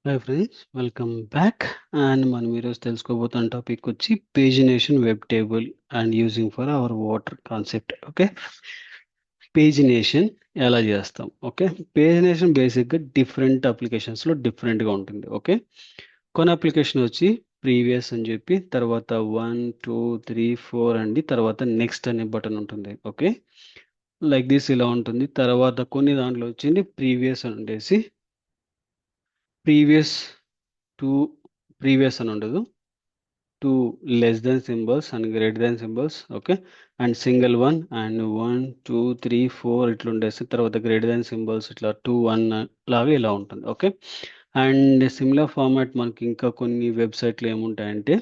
Hi friends, welcome back. And మనం ఈరోజు తెలుసుకోబోతున్న topic వచ్చి pagination web table and using for hour water concept. Okay, pagination ఎలా చేస్తాం? Okay, pagination బేసిక్గా different అప్లికేషన్స్లో డిఫరెంట్గా ఉంటుంది. ఓకే, కొన్ని అప్లికేషన్ వచ్చి ప్రీవియస్ అని చెప్పి తర్వాత 1 2 3 4 అండి, తర్వాత నెక్స్ట్ అనే బటన్ ఉంటుంది. ఓకే, లైక్ దిస్ ఇలా ఉంటుంది. తర్వాత కొన్ని దాంట్లో వచ్చింది ప్రీవియస్ అని ఉండేసి ప్రీవియస్ టు ప్రీవియస్ అని ఉండదు, two less than symbols and greater than symbols. Okay, and single one and 1 2 3 4 ఇట్లా ఉండేసి తర్వాత గ్రేటర్ దెన్ సింబల్స్ ఇట్లా 2 1 లాగా ఇలా ఉంటుంది. ఓకే, అండ్ సిమిలర్ ఫార్మాట్ మనకి ఇంకా కొన్ని వెబ్సైట్లు ఏముంటాయంటే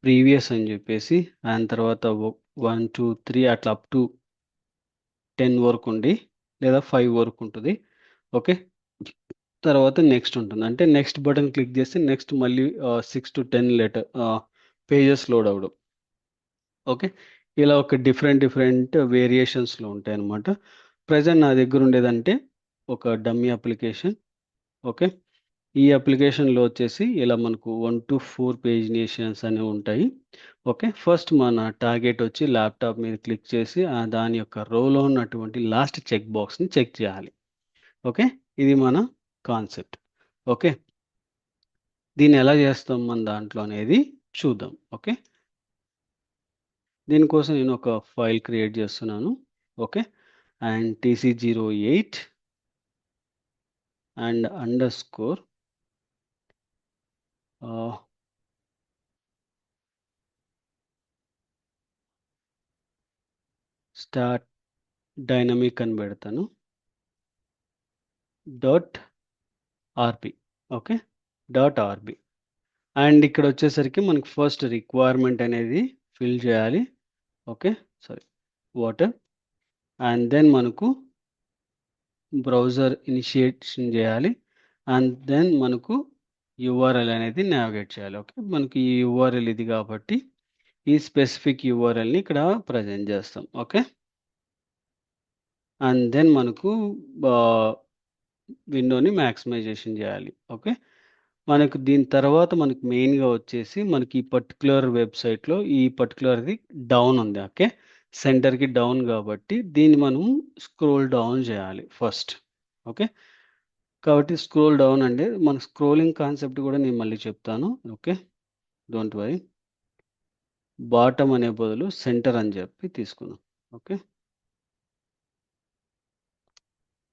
ప్రీవియస్ అని చెప్పేసి దాని తర్వాత 1 2 3 అట్లా అప్ టు 10 వరకు ఉండి లేదా 5 వరకు ఉంటుంది. ఓకే, తర్వాత నెక్స్ట్ ఉంటుంది. అంటే నెక్స్ట్ బటన్ క్లిక్ చేస్తే నెక్స్ట్ మళ్ళీ 6 to 10 లెటర్ పేజెస్ లోడ్ అవ్వడం. ఓకే, ఇలా ఒక డిఫరెంట్ వేరియేషన్స్లో ఉంటాయి అన్నమాట. ప్రజెంట్ నా దగ్గర ఉండేదంటే ఒక డమ్మీ అప్లికేషన్. ఓకే, ఈ అప్లికేషన్లో వచ్చేసి ఇలా మనకు 1 to 4 పేజినేషన్స్ అనేవి ఉంటాయి. ఓకే, ఫస్ట్ మన టార్గెట్ వచ్చి ల్యాప్టాప్ మీద క్లిక్ చేసి దాని యొక్క రోలో ఉన్నటువంటి లాస్ట్ చెక్ బాక్స్ని చెక్ చేయాలి. ఓకే, ఇది మన కాన్సెప్ట్. ఓకే, దీన్ని ఎలా చేస్తాం మన దాంట్లో అనేది చూద్దాం. ఓకే, దీనికోసం నేను ఒక ఫైల్ క్రియేట్ చేస్తున్నాను. Okay, and TC08 and underscore start dynamic అని పెడతాను .rb. Okay, .rb. అండ్ ఇక్కడ వచ్చేసరికి మనకి ఫస్ట్ రిక్వైర్మెంట్ అనేది ఫిల్ చేయాలి. Okay, sorry, water. And then మనకు బ్రౌజర్ ఇనిషియేషన్ చేయాలి. అండ్ దెన్ మనకు URL అనేది నావిగేట్ చేయాలి. ఓకే, మనకి ఈ URL ఇది కాబట్టి ఈ స్పెసిఫిక్ URLని ఇక్కడ ప్రజెంట్ చేస్తాం. ఓకే, అండ్ దెన్ మనకు విండోని మ్యాక్సిమైజేషన్ చేయాలి. ఓకే, మనకు దీని తర్వాత మనకు మెయిన్గా వచ్చేసి మనకి ఈ పర్టికులర్ వెబ్సైట్లో ఈ పర్టికులర్ది డౌన్ ఉంది. ఓకే, సెంటర్కి డౌన్ కాబట్టి దీన్ని మనం స్క్రోల్ డౌన్ చేయాలి ఫస్ట్. ఓకే, కాబట్టి స్క్రోల్ డౌన్ అంటే మన స్క్రోలింగ్ కాన్సెప్ట్ కూడా నేను మళ్ళీ చెప్తాను. Okay, don't worry. బాటమ్ అనే బదులు సెంటర్ అని చెప్పి తీసుకున్నాం. ఓకే,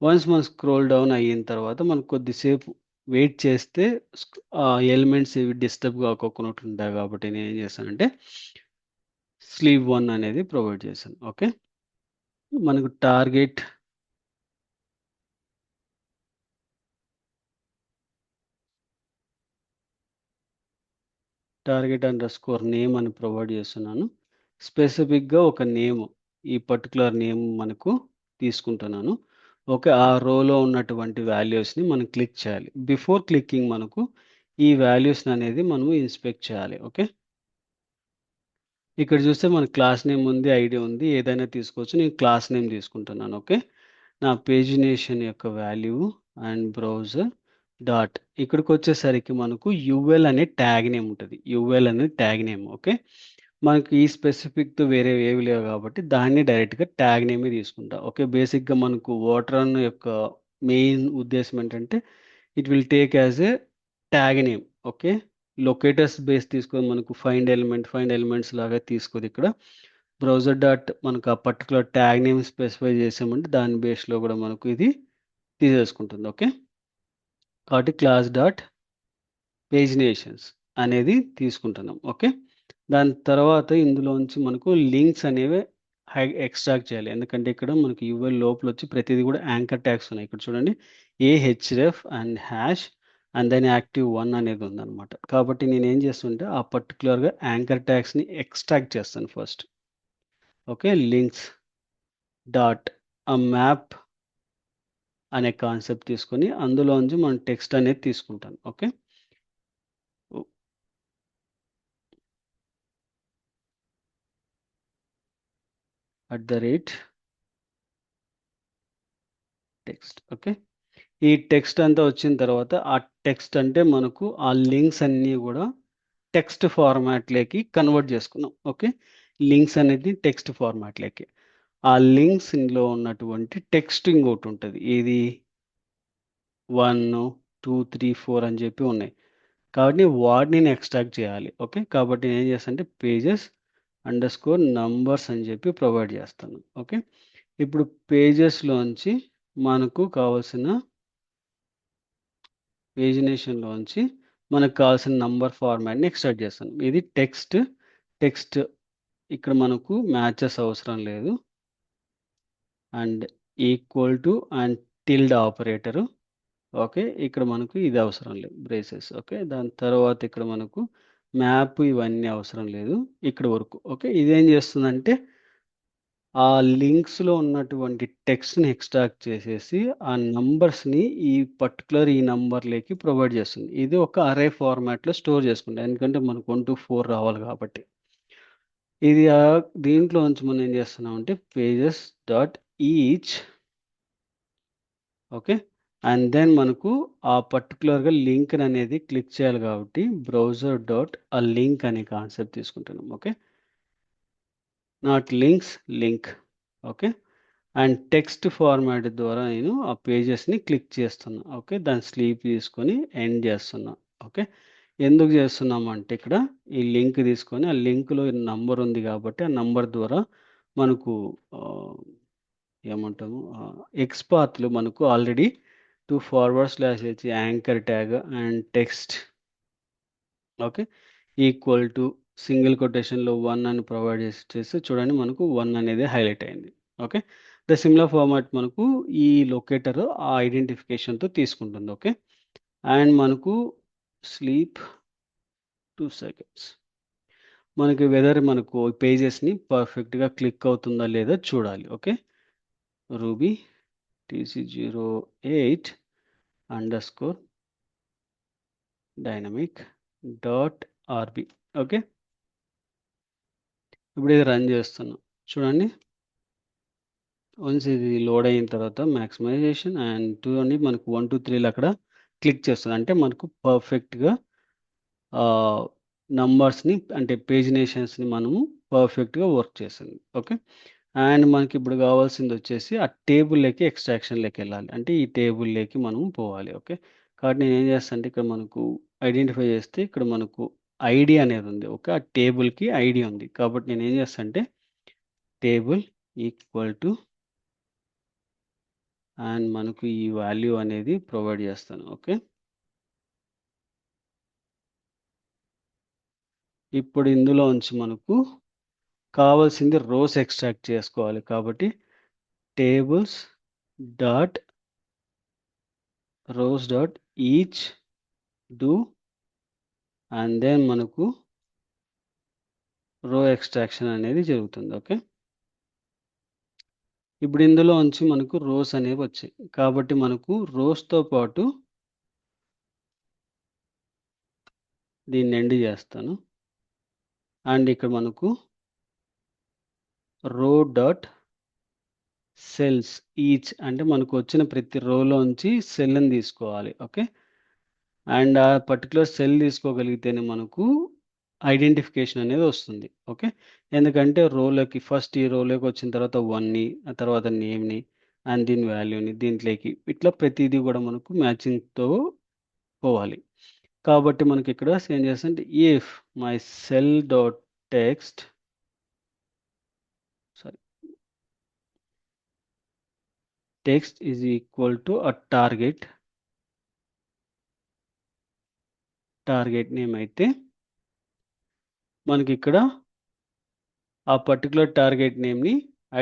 వన్స్ మనం స్క్రోల్ డౌన్ అయిన తర్వాత మనం కొద్దిసేపు వెయిట్ చేస్తే ఆ ఎలిమెంట్స్ ఇవి డిస్టర్బ్ కాకోకుండా ఉంటాయి కాబట్టి నేను ఏం చేశానంటే స్లీవ్ 1 అనేది ప్రొవైడ్ చేశాను. ఓకే, మనకు టార్గెట్ అండర్స్కోర్ నేమ్ అని ప్రొవైడ్ చేస్తున్నాను. స్పెసిఫిక్గా ఒక నేమ్, ఈ పర్టికులర్ నేమ్ మనకు తీసుకుంటున్నాను. ఓకే, ఆ రోలో ఉన్నటువంటి వాల్యూస్ని మనం క్లిక్ చేయాలి. బిఫోర్ క్లిక్కింగ్ మనకు ఈ వాల్యూస్ని అనేది మనము ఇన్స్పెక్ట్ చేయాలి. ఓకే, ఇక్కడ చూస్తే మన క్లాస్ నేమ్ ఉంది, ఐడి ఉంది, ఏదైనా తీసుకోవచ్చు. నేను క్లాస్ నేమ్ తీసుకుంటున్నాను. ఓకే, నా పేజినేషన్ యొక్క వాల్యూ అండ్ బ్రౌజర్ డాట్ ఇక్కడికి వచ్చేసరికి మనకు యుఎల్ అనే ట్యాగ్ నేమ్ ఉంటుంది. యుఎల్ అనేది ట్యాగ్ నేమ్. ఓకే, మనకి ఈ స్పెసిఫిక్తో వేరే ఏవి లేవు కాబట్టి దాన్ని డైరెక్ట్గా ట్యాగ్ నేమే తీసుకుంటా. ఓకే, బేసిక్గా మనకు వాటర్ రన్ యొక్క మెయిన్ ఉద్దేశం ఏంటంటే it will take as a tag name. Okay, locators base తీసుకొని మనకు ఫైండ్ ఎలిమెంట్స్ లాగా తీసుకోదు. ఇక్కడ బ్రౌజర్ డాట్ మనకు ఆ పర్టికులర్ ట్యాగ్ నేమ్ స్పెసిఫై చేసామంటే దాని బేస్లో కూడా మనకు ఇది తీసేసుకుంటుంది. ఓకే, కాబట్టి క్లాస్ డాట్ పేజినేషన్స్ అనేది తీసుకుంటున్నాం. ఓకే, దాని తర్వాత ఇందులోంచి మనకు లింక్స్ అనేవి ఎక్స్ట్రాక్ట్ చేయాలి. ఎందుకంటే ఇక్కడ మనకి యూఎల్ లోపల వచ్చి ప్రతిదీ కూడా యాంకర్ ట్యాగ్స్ ఉన్నాయి. ఇక్కడ చూడండి ఏహెచ్రెఫ్ అండ్ హ్యాష్ అండ్ దెన్ యాక్టివ్1 అనేది ఉందన్నమాట. కాబట్టి నేను ఏం చేస్తుంటే ఆ పర్టికులర్గా యాంకర్ ట్యాగ్స్ని ఎక్స్ట్రాక్ట్ చేస్తాను ఫస్ట్. ఓకే, లింక్స్ డాట్ ఆ మ్యాప్ అనే కాన్సెప్ట్ తీసుకొని అందులోంచి మనం టెక్స్ట్ అనేది తీసుకుంటాను. Okay, @ text. ఓకే, ఈ టెక్స్ట్ అంతా వచ్చిన తర్వాత ఆ టెక్స్ట్ అంటే మనకు ఆ లింక్స్ అన్నీ కూడా టెక్స్ట్ ఫార్మాట్లోకి కన్వర్ట్ చేసుకున్నాం. ఓకే, లింక్స్ అనేది టెక్స్ట్ ఫార్మాట్లోకి. ఆ లింక్స్లో ఉన్నటువంటి టెక్స్ట్ ఇంకోటి ఉంటుంది, ఇది 1, 2, 3, 4 అని చెప్పి ఉన్నాయి. కాబట్టి వాటిని నేను ఎక్స్ట్రాక్ట్ చేయాలి. ఓకే, కాబట్టి నేను ఏం చేస్తాను అంటే పేజెస్ అండర్ స్కోర్ నంబర్స్ అని చెప్పి ప్రొవైడ్ చేస్తాను. ఓకే, ఇప్పుడు పేజెస్లోంచి మనకు కావాల్సిన పేజినేషన్లోంచి మనకు కావాల్సిన నంబర్ ఫార్మాట్ని ఎక్స్ట్రాక్ట్ చేస్తాను. ఇది టెక్స్ట్ ఇక్కడ మనకు మ్యాచెస్ అవసరం లేదు. And equal to and tilde operator. Okay, ఇక్కడ మనకు ఇది అవసరం లేదు, బ్రేసెస్. ఓకే, దాని తర్వాత ఇక్కడ మనకు మ్యాప్ ఇవన్నీ అవసరం లేదు ఇక్కడ వరకు. ఓకే, ఇదేం చేస్తుందంటే ఆ లింక్స్లో ఉన్నటువంటి టెక్స్ట్ని ఎక్స్ట్రాక్ట్ చేసేసి ఆ నంబర్స్ని ఈ నంబర్లోకి ప్రొవైడ్ చేస్తుంది. ఇది ఒక అరే ఫార్మాట్లో స్టోర్ చేసుకుంటాం, ఎందుకంటే మనకు 1 to 4 రావాలి కాబట్టి. ఇది దీంట్లో నుంచి మనం ఏం చేస్తున్నాం అంటే pages dot each. Okay, and then మనకు ఆ పర్టికులర్గా లింక్ అనేది క్లిక్ చేయాలి కాబట్టి బ్రౌజర్ డాట్ ఆ లింక్ అనే కాన్సెప్ట్ తీసుకుంటున్నాం. Okay, not links, link. Okay, and text format ద్వారా నేను ఆ పేజెస్ని క్లిక్ చేస్తున్నా. ఓకే, దాని స్లీప్ తీసుకొని ఎండ్ చేస్తున్నా. ఓకే, ఎందుకు చేస్తున్నామంటే ఇక్కడ ఈ లింక్ తీసుకొని ఆ లింక్లో నంబర్ ఉంది కాబట్టి ఆ నంబర్ ద్వారా మనకు ఏమంటాము ఎక్స్ పాత్లు మనకు already 2 forward anchor tag and text. Okay, equal to single కొటేషన్లో 1 అని ప్రొవైడ్ చేస్తే చూడండి మనకు 1 అనేది హైలైట్ అయింది. ఓకే, ద సిమిలర్ ఫార్మాట్ మనకు ఈ లొకేటర్ ఆ ఐడెంటిఫికేషన్తో తీసుకుంటుంది. ఓకే, అండ్ మనకు స్లీప్ 2 seconds. మనకి వెదర్ మనకు పేజెస్ని పర్ఫెక్ట్గా క్లిక్ అవుతుందా లేదా చూడాలి. Okay, Ruby tc08 underscore dynamic dot RB. Okay, ఇప్పుడు ఇది రన్ చేస్తున్నాం చూడండి. వన్స్ ఇది లోడ్ అయిన తర్వాత మ్యాక్సిమైజేషన్ అండ్ చూడండి మనకు 1, 2, 3 అక్కడ క్లిక్ చేస్తుంది, అంటే మనకు పర్ఫెక్ట్గా నంబర్స్ని అంటే పేజినేషన్స్ని మనము పర్ఫెక్ట్గా వర్క్ చేస్తుంది. ఓకే, అండ్ మనకి ఇప్పుడు కావాల్సింది వచ్చేసి ఆ టేబుల్లోకి ఎక్స్ట్రాక్షన్లోకి వెళ్ళాలి, అంటే ఈ టేబుల్లోకి మనం పోవాలి. ఓకే, కాబట్టి నేను ఏం చేస్తాను అంటే ఇక్కడ మనకు ఐడెంటిఫై చేస్తే ఇక్కడ మనకు ఐడి అనేది ఉంది. ఓకే, ఆ టేబుల్కి ఐడి ఉంది కాబట్టి నేను ఏం చేస్తాను అంటే టేబుల్ ఈక్వల్ టు అండ్ మనకు ఈ వాల్యూ అనేది ప్రొవైడ్ చేస్తాను. ఓకే, ఇప్పుడు ఇందులో ఉంచి మనకు కావాల్సింది రోస్ ఎక్స్ట్రాక్ట్ చేసుకోవాలి కాబట్టి tables dot rows dot each do and then మనకు రో ఎక్స్ట్రాక్షన్ అనేది జరుగుతుంది. ఓకే, ఇప్పుడు ఇందులో ఉంచి మనకు రోస్ అనేవి వచ్చాయి కాబట్టి మనకు రోస్తో పాటు దీన్ని ఎండ్ చేస్తాను. అండ్ ఇక్కడ మనకు రో డాట్ సెల్స్ ఈచ్ అంటే మనకు వచ్చిన ప్రతి రోలోంచి సెల్ని తీసుకోవాలి. ఓకే, అండ్ ఆ పర్టికులర్ సెల్ తీసుకోగలిగితేనే మనకు ఐడెంటిఫికేషన్ అనేది వస్తుంది. ఓకే, ఎందుకంటే రోలోకి ఫస్ట్ ఈ రోలోకి వచ్చిన తర్వాత 1ని ఆ తర్వాత నేమ్ని అండ్ దీని వాల్యూని దీంట్లోకి ఇట్లా ప్రతిదీ కూడా మనకు మ్యాచింగ్తో పోవాలి. కాబట్టి మనకి ఇక్కడ ఏం చేస్తాంటే if my cell dot text text is equal to a target name అయితే మనకి ఇక్కడ ఆ పర్టికులర్ టార్గెట్ నేమ్ని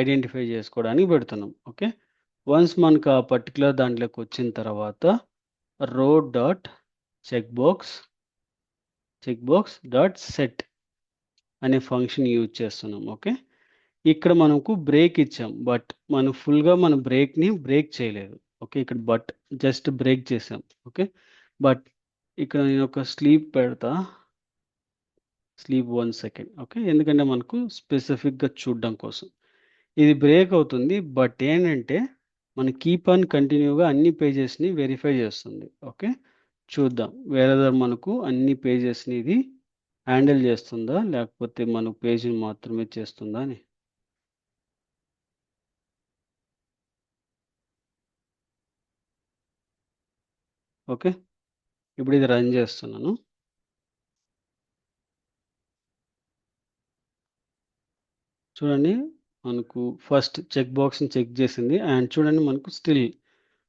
ఐడెంటిఫై చేసుకోవడానికి పెడుతున్నాం. ఓకే, వన్స్ మనకు ఆ పర్టికులర్ దాంట్లోకి వచ్చిన తర్వాత row dot check box dot set అనే ఫంక్షన్ యూజ్ చేస్తున్నాం. ఓకే, ఇక్కడ మనకు బ్రేక్ ఇచ్చాం బట్ మనం ఫుల్గా మన బ్రేక్ని బ్రేక్ చేయలేదు. ఓకే, ఇక్కడ బట్ జస్ట్ బ్రేక్ చేసాం. ఓకే, బట్ ఇక్కడ నేను ఒక స్లీప్ పెడతా, స్లీప్ 1 సెకండ్. ఓకే, ఎందుకంటే మనకు స్పెసిఫిక్గా చూడడం కోసం ఇది బ్రేక్ అవుతుంది. బట్ ఏంటంటే మన కీప్ ఆన్ కంటిన్యూగా అన్ని పేజెస్ని వెరిఫై చేస్తుంది. ఓకే, చూద్దాం వేరేదర్ మనకు అన్ని పేజెస్ని ఇది హ్యాండిల్ చేస్తుందా లేకపోతే మన పేజీని మాత్రమే చేస్తుందా అని. ఓకే, ఇప్పుడు ఇది రన్ చేస్తున్నాను. చూడండి మనకు ఫస్ట్ చెక్ బాక్స్ని చెక్ చేసింది అండ్ చూడండి మనకు స్టిల్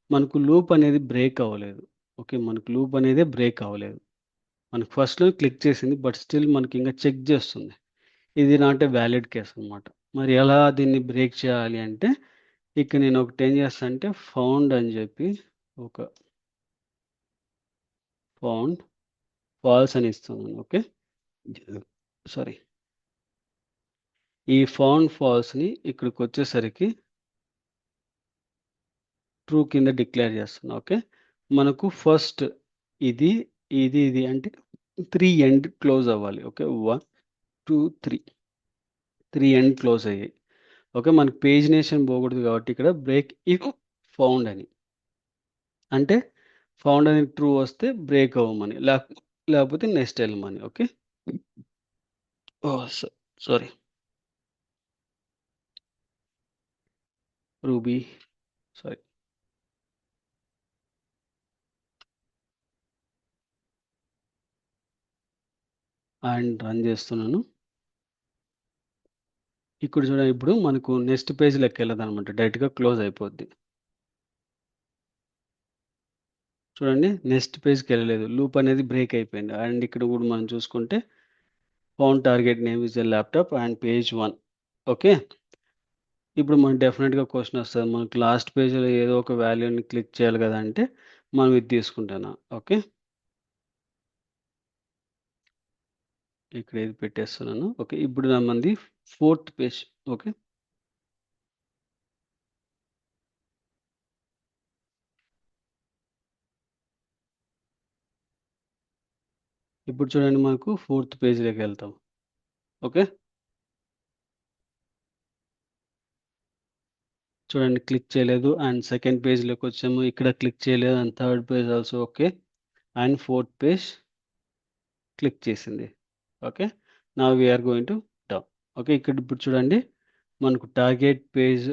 మనకు లూప్ అనేది బ్రేక్ అవ్వలేదు. ఓకే, మనకు లూప్ అనేది బ్రేక్ అవ్వలేదు. మనకు ఫస్ట్‌లో క్లిక్ చేసింది. బట్ స్టిల్ మనకి ఇంకా చెక్ చేస్తుంది. ఇది నాట్ ఏ వాలిడ్ కేస్ అనమాట. మరి ఎలా దీన్ని బ్రేక్ చేయాలి అంటే, ఇక నేను ఒకటి ఏం చేస్తా అంటే ఫౌండ్ అని చెప్పి ఒక ఫౌండ్ ఫాల్స్ అని ఇస్తున్నాను. ఓకే, సారీ, ఈ ఫౌండ్ ఫాల్స్‌ని ఇక్కడికి వచ్చేసరికి ట్రూ కింద డిక్లేర్ చేస్తున్నా. ఓకే, మనకు ఫస్ట్ ఇది, ఇది అంటే 3 ఎండ్ క్లోజ్ అవ్వాలి. ఓకే, 1, 2, 3 ఎండ్ క్లోజ్ అయ్యాయి. ఓకే, మనకు పేజినేషన్ పోకూడదు కాబట్టి ఇక్కడ బ్రేక్ ఇఫ్ ఫౌండ్ అని. అంటే ఫౌండ్ అనేది ట్రూ వస్తే బ్రేక్ అవ్వమని, లేకపోతే నెక్స్ట్ వెళ్ళమని. Okay, oh! Sorry, ruby, sorry, and run చేస్తున్నాను. ఇక్కడ చూడండి ఇప్పుడు మనకు నెక్స్ట్ పేజ్‌లోకి వెళ్ళదనమాట. డైరెక్ట్‌గా క్లోజ్ అయిపోద్ది. చూడండి నెక్స్ట్ పేజ్‌కెళ్ళలేదు. లూప్ అనేది బ్రేక్ అయిపోయింది. అండ్ ఇక్కడ కూడా మనం చూసుకుంటే found target name is a laptop and page 1. Okay, ఇప్పుడు మనకు డెఫినిట్‌గా క్వెషన్ వస్తది. మనకు లాస్ట్ పేజ్‌లో ఏదో ఒక వాల్యూని క్లిక్ చేయాలి కదా! అంటే మనం ఇది తీసుకుంటున్నాం. ఓకే, ఇక్కడ ఇది పెట్టేస్తున్నాను. ఓకే, ఇప్పుడు మనది ఫోర్త్ పేజ్. ఓకే, ఇప్పుడు చూడండి మనకు ఫోర్త్ పేజ్‌లోకి వెళ్తాం. ఓకే, చూడండి క్లిక్ చేయలేదు అండ్ సెకండ్ పేజ్‌లోకి వచ్చాము. ఇక్కడ క్లిక్ చేయలేదు and third page also okay and fourth page click చేసింది. Okay, now we are going to down. Okay, ఇక్కడ ఇప్పుడు చూడండి మనకు టార్గెట్ పేజ్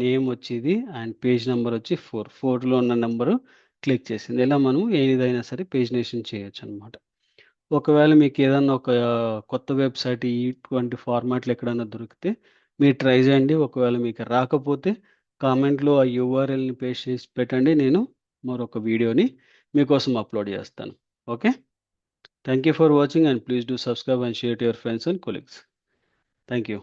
నేమ్ వచ్చింది అండ్ పేజ్ నెంబర్ వచ్చి 4. 4లో ఉన్న నెంబరు క్లిక్ చేసింది. ఇలా మనం ఏదైనా సరే పేజినేషన్ చేయొచ్చనమాట. ఒకవేళ మీకు ఏదన్నా ఒక కొత్త వెబ్‌సైట్ ఇటువంటి ఫార్మాట్‌లో ఎక్కడైనా దొరికితే మీరు ట్రై చేయండి. ఒకవేళ మీకు రాకపోతే కామెంట్‌లో ఆ యూఆర్ఎల్‌ని పేస్ట్ చేసి పెట్టండి. నేను మరొక వీడియోని మీకోసం అప్‌లోడ్ చేస్తాను. Okay, thank you for watching and please do subscribe and share to your friends and colleagues. Thank you.